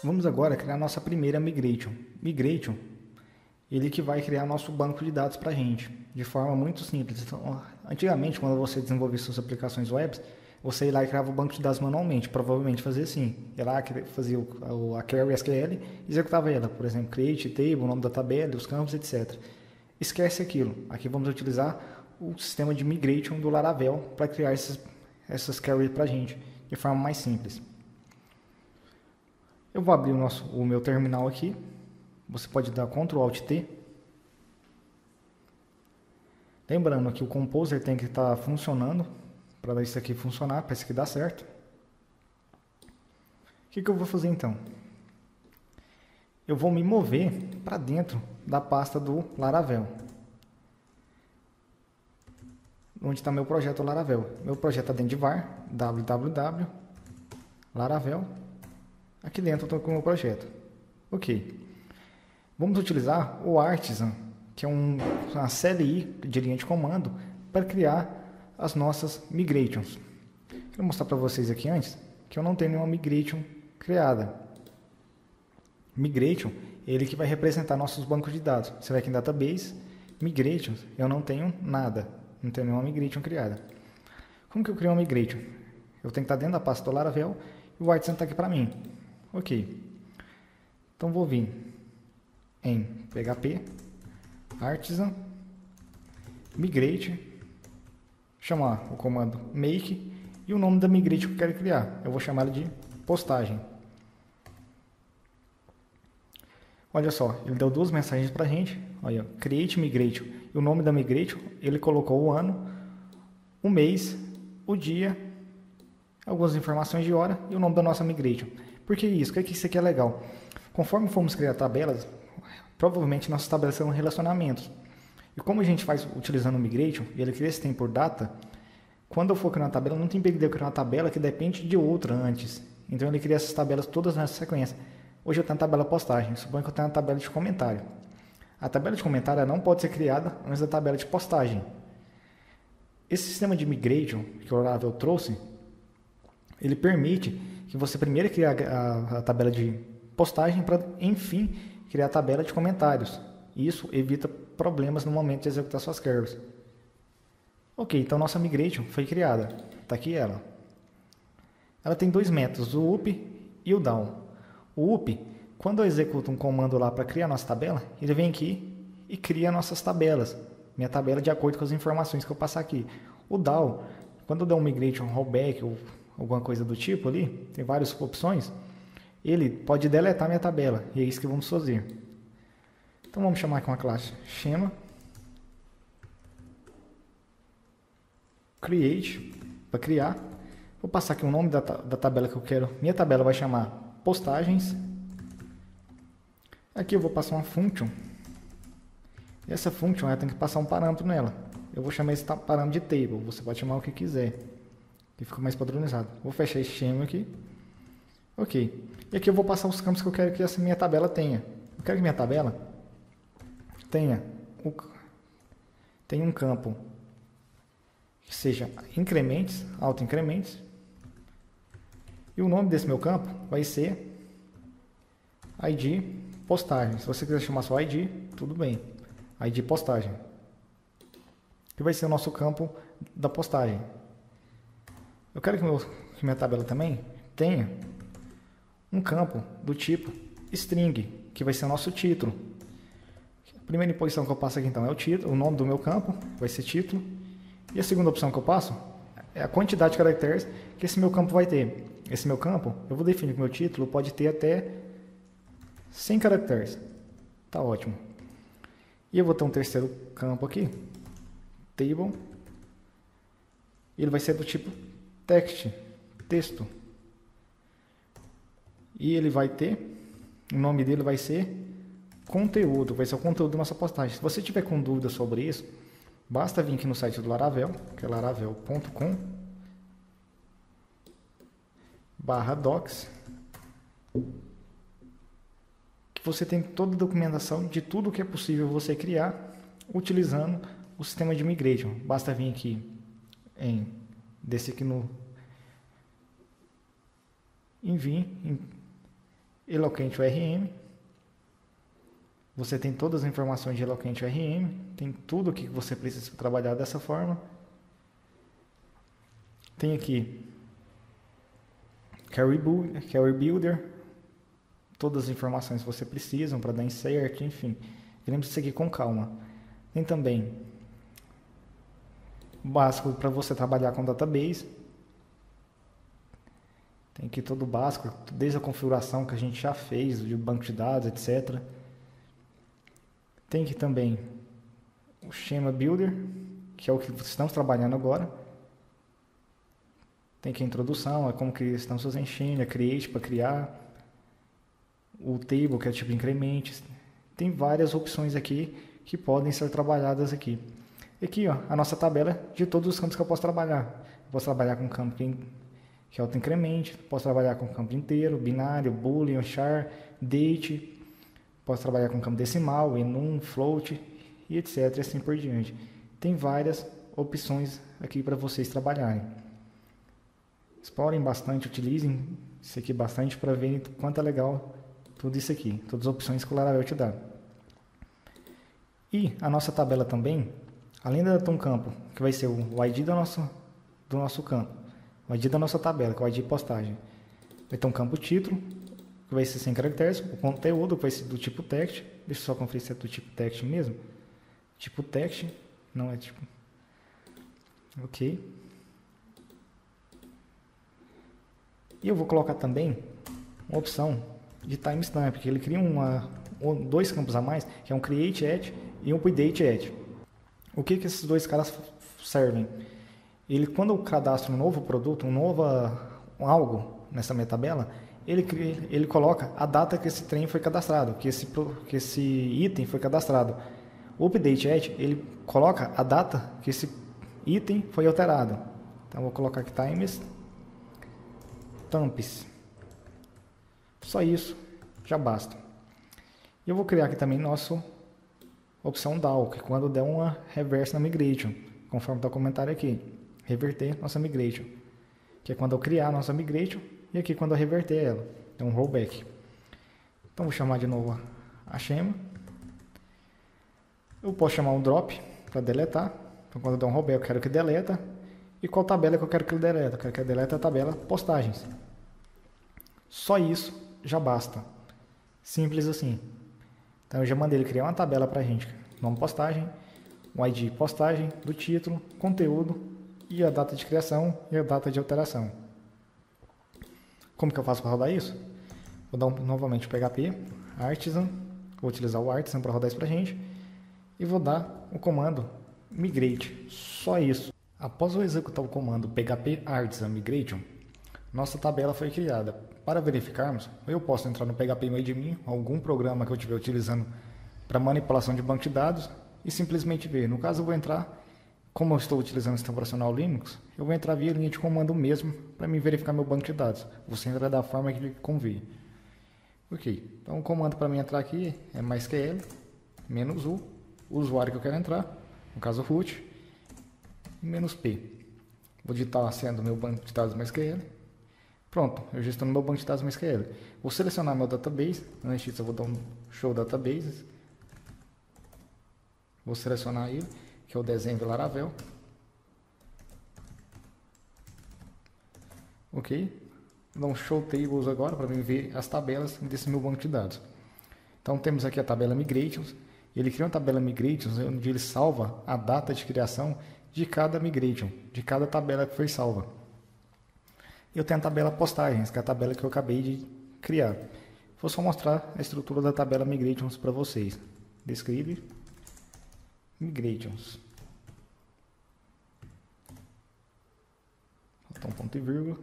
Vamos agora criar a nossa primeira migration. Migration, ele que vai criar nosso banco de dados para a gente, de forma muito simples. Então, antigamente, quando você desenvolvia suas aplicações web, você ia lá e criava o banco de dados manualmente, provavelmente fazia assim. Ia lá, fazia a query SQL e executava ela, por exemplo, create, table, o nome da tabela, os campos, etc. Esquece aquilo. Aqui vamos utilizar o sistema de migration do Laravel para criar essas queries para a gente, de forma mais simples. Eu vou abrir o meu terminal aqui. Você pode dar Ctrl Alt T. Lembrando que o Composer tem que estar funcionando para isso aqui funcionar, para isso aqui dar certo. O que eu vou fazer então? Eu vou me mover para dentro da pasta do Laravel. Onde está meu projeto Laravel. Meu projeto está dentro de var, www, Laravel. Aqui dentro eu estou com o meu projeto. Ok. Vamos utilizar o Artisan, que é uma CLI de linha de comando, para criar as nossas migrations. Quero mostrar para vocês aqui antes que eu não tenho nenhuma migration criada. Migration, ele que vai representar nossos bancos de dados. Você vai aqui em Database, Migrations, eu não tenho nada. Não tenho nenhuma migration criada. Como que eu crio uma migration? Eu tenho que estar dentro da pasta do Laravel e o Artisan está aqui para mim. Ok. Então vou vir em PHP, Artisan, Migrate, chamar o comando make e o nome da migration que eu quero criar. Eu vou chamar ela de postagem. Olha só, ele deu duas mensagens para a gente. Olha, create migration. E o nome da migration, ele colocou o ano, o mês, o dia, algumas informações de hora e o nome da nossa migration. Por que isso? Por que isso aqui é legal? Conforme formos criar tabelas, provavelmente nossas tabelas serão relacionamentos. E como a gente faz utilizando o migration, e ele cria esse tempo por data, quando eu for criar uma tabela, não tem perigo de eu criar uma tabela que depende de outra antes. Então ele cria essas tabelas todas nessa sequência. Hoje eu tenho a tabela postagem, suponho que eu tenho a tabela de comentário. A tabela de comentário não pode ser criada antes da tabela de postagem. Esse sistema de migration que o Laravel trouxe, ele permite que você primeiro crie a tabela de postagem para, enfim, criar a tabela de comentários. Isso evita problemas no momento de executar suas queries. Ok, então nossa migration foi criada. Está aqui ela. Ela tem dois métodos, o up e o down. O up, quando eu executo um comando lá para criar a nossa tabela, ele vem aqui e cria nossas tabelas. Minha tabela de acordo com as informações que eu passar aqui. O down, quando eu der um migration rollback ou alguma coisa do tipo ali, tem várias opções, ele pode deletar minha tabela. E é isso que vamos fazer. Então vamos chamar aqui uma classe schema create para criar. Vou passar aqui o nome da tabela que eu quero. Minha tabela vai chamar postagens. Aqui eu vou passar uma function. E essa function tem que passar um parâmetro nela. Eu vou chamar esse parâmetro de table. Você pode chamar o que quiser, que fica mais padronizado. Vou fechar esse schema aqui. Ok. E aqui eu vou passar os campos que eu quero que essa minha tabela tenha. Eu quero que minha tabela tenha um campo que seja incrementes, autoincrementes. E o nome desse meu campo vai ser ID postagem. Se você quiser chamar só ID, tudo bem. ID postagem. Que vai ser o nosso campo da postagem. Eu quero que minha tabela também tenha um campo do tipo string, que vai ser o nosso título. A primeira posição que eu passo aqui então é o título, o nome do meu campo, vai ser título. E a segunda opção que eu passo é a quantidade de caracteres que esse meu campo vai ter. Esse meu campo, eu vou definir que meu título pode ter até 100 caracteres. Tá ótimo. E eu vou ter um terceiro campo aqui, table. E ele vai ser do tipo text, texto. E ele vai ter, o nome dele vai ser conteúdo, vai ser o conteúdo da nossa postagem. Se você tiver com dúvida sobre isso, basta vir aqui no site do Laravel, que é laravel.com/docs, que você tem toda a documentação de tudo que é possível você criar utilizando o sistema de migration. Basta vir aqui em desce aqui no envie em Eloquent URM. Você tem todas as informações de Eloquent URM, tem tudo o que você precisa trabalhar dessa forma. Tem aqui Carry Builder, todas as informações que você precisa para dar insert, enfim. Lembre-se de seguir com calma. Tem também o básico para você trabalhar com database. Tem aqui todo o básico, desde a configuração que a gente já fez, de banco de dados, etc. Tem aqui também o Schema Builder, que é o que estamos trabalhando agora. Tem aqui a introdução, é como que estamos fazendo Schema, a Create para criar. O Table, que é tipo increment. Tem várias opções aqui que podem ser trabalhadas aqui. Aqui, ó, a nossa tabela de todos os campos que eu posso trabalhar. Eu posso trabalhar com campo que é auto-increment, posso trabalhar com campo inteiro, binário, boolean, char, date, posso trabalhar com campo decimal, enum, float, e etc, assim por diante. Tem várias opções aqui para vocês trabalharem. Explorem bastante, utilizem isso aqui bastante para verem quanto é legal tudo isso aqui, todas as opções que o Laravel te dá. E a nossa tabela também, além de ter um campo que vai ser o ID do nosso campo, o ID da nossa tabela, que é o ID postagem. Vai ter um campo título, que vai ser 100 caracteres, o conteúdo que vai ser do tipo text. Deixa eu só conferir se é do tipo text mesmo. Tipo text, não é tipo... Ok. E eu vou colocar também uma opção de timestamp, que ele cria dois campos a mais, que é um create at e um update at. O que esses dois caras servem? Quando eu cadastro um novo produto, algo nessa minha tabela, ele coloca a data que esse trem foi cadastrado, que esse item foi cadastrado. O update at, ele coloca a data que esse item foi alterado. Então eu vou colocar aqui timestamps. Só isso, já basta. E eu vou criar aqui também nossa opção DAO, que quando der uma reverse na migration, conforme está o comentário aqui. Reverter nossa migration, que é quando eu criar a nossa migration e aqui quando eu reverter ela, é um rollback. Então vou chamar de novo a Schema. Eu posso chamar um drop para deletar. Então quando eu der um rollback eu quero que deleta. E qual tabela que eu quero que ele deleta? Eu quero que ele delete a tabela postagens. Só isso já basta. Simples assim. Então eu já mandei ele criar uma tabela para a gente. Nome postagem, o ID postagem do título, conteúdo, e a data de criação e a data de alteração. Como que eu faço para rodar isso? Vou dar novamente o PHP artisan, vou utilizar o artisan para rodar isso para a gente, e vou dar o comando migrate, só isso. Após eu executar o comando php artisan migration, nossa tabela foi criada. Para verificarmos, eu posso entrar no PHP MadeMe, algum programa que eu estiver utilizando para manipulação de banco de dados, e simplesmente ver. No caso eu vou entrar, como eu estou utilizando o sistema operacional Linux, eu vou entrar via linha de comando mesmo para me verificar meu banco de dados. Você entra da forma que lhe convém. Ok, então o comando para mim entrar aqui é MySQL, -u, o usuário que eu quero entrar, no caso root, e -p. Vou digitar a senha do meu banco de dados MySQL. Pronto, eu já estou no meu banco de dados MySQL. Vou selecionar meu database, antes disso eu vou dar um show databases. Vou selecionar ele, que é o desenho de Laravel. Ok. Vou dar um show tables agora para ver as tabelas desse meu banco de dados. Então temos aqui a tabela migrations. Ele cria uma tabela migrations onde ele salva a data de criação de cada migration, de cada tabela que foi salva. Eu tenho a tabela postagens, que é a tabela que eu acabei de criar. Vou só mostrar a estrutura da tabela migrations para vocês. Descreve migrations. Falta um ponto e vírgula.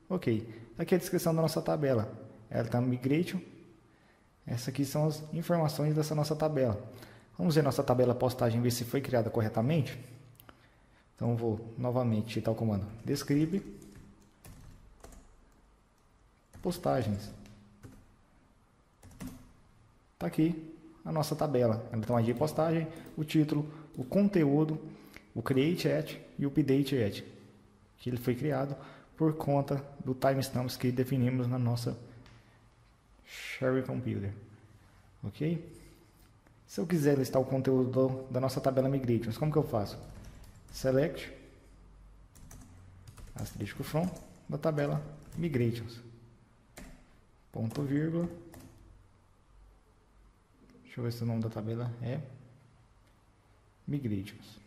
Ok. Aqui é a descrição da nossa tabela. Ela está no migration. Essas aqui são as informações dessa nossa tabela. Vamos ver nossa tabela postagem, ver se foi criada corretamente. Então vou novamente digitar o comando describe postagens. Está aqui a nossa tabela. Então, ID postagem, o título, o conteúdo, o create at e o update at, que ele foi criado por conta do timestamps que definimos na nossa Share Computer, ok? Se eu quiser listar o conteúdo da nossa tabela Migrations, como que eu faço? Select, asterisco from, da tabela Migrations, ponto vírgula, deixa eu ver se o nome da tabela é Migrations.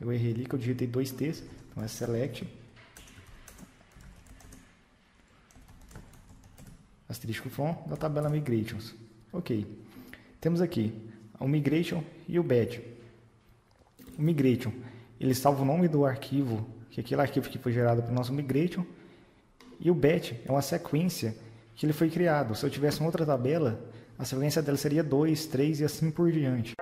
Eu errei ali que eu digitei 2 T's, então é select, asterisco from, da tabela Migrations. Ok, temos aqui o Migration e o Batch. O Migration, ele salva o nome do arquivo, que é aquele arquivo que foi gerado para o nosso Migration, e o Batch é uma sequência que ele foi criado. Se eu tivesse uma outra tabela, a sequência dela seria 2, 3 e assim por diante.